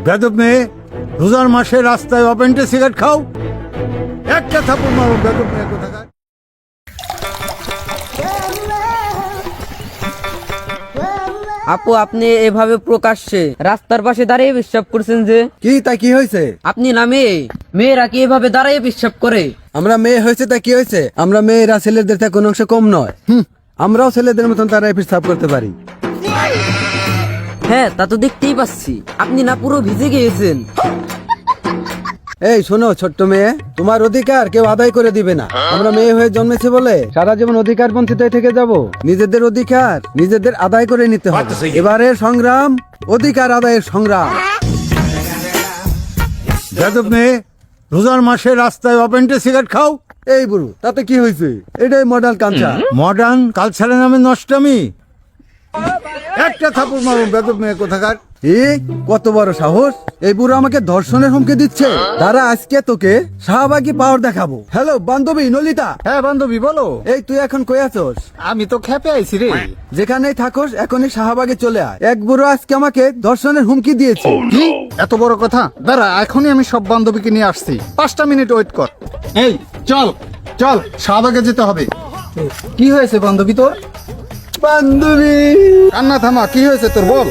বেদব মেয়ে, রোজার মাসে রাস্তায় ওপেন্টে সিগারেট খাও, একটা থাপ্পড় মারো বেদব মেয়ে কোথাকার। আপু, আপনি এভাবে প্রকাশ্যে রাস্তার পাশে দাঁড়িয়ে বিশ্বাস করছেন যে? কি তা কি হয়েছে? আপনি না মেয়ে? মেয়েরা কি এভাবে দাঁড়িয়ে বিশ্বাস করে? আমরা মেয়ে হয়েছে তা কি হয়েছে? আমরা মেয়েরা ছেলেদের থেকে কোনো অংশ কম নয়। আমরাও ছেলেদের মতন তারা পেশাব করতে পারি। হ্যাঁ, তা তো দেখতেই পাচ্ছি। আপনি না পুরো ভিজে গিয়েছেন। এই শোনো ছোট্ট মেয়ে, তোমার অধিকার কেউ আদায় করে দিবে না। আমরা মেয়ে হয়ে জন্মেছি বলে সারা জীবন অধিকার বঞ্চিত থেকে যাব? নিজেদের অধিকার নিজেদের আদায় করে নিতে হবে। এবারের সংগ্রাম অধিকার আদায়ের সংগ্রাম। বেদব মেয়ে, রোজার মাসে রাস্তায় ওপেন্টে সিগারেট খাও। এই বুড়ো, তাতে কি হয়েছে? এটাই মডার্ন কালচার। মডার্ন কালচারের নামে নষ্টামি, একটা থাপ্পড় মারো বেদব মেয়ে কোথাকার। এই কত বড় সাহস! এই বুড়ো আমাকে ধর্ষণের হুমকি দিচ্ছে। তারা আজকে তোকে শাহবাগী পাওয়ার দেখাবো। হ্যালো বান্ধবী নলিতা। হ্যাঁ বান্ধবী বলো। এই তুই এখন কই আছোস? আমি তো খেপে আইছি রে। যেখানেই থাকোস এখনই শাহবাগে চলে আয়। এক বুড়ো আজকে আমাকে ধর্ষণের হুমকি দিয়েছে। কি এত বড় কথা? দাঁড়া, এখনই আমি সব বান্ধবীকে নিয়ে আসছি, 5টা মিনিট ওয়েট কর। এই চল চল, শাহবাগে যেতে হবে। কি হয়েছে বান্ধবী তোর? বান্ধবী কান্না থামা, কি হয়েছে তোর বল।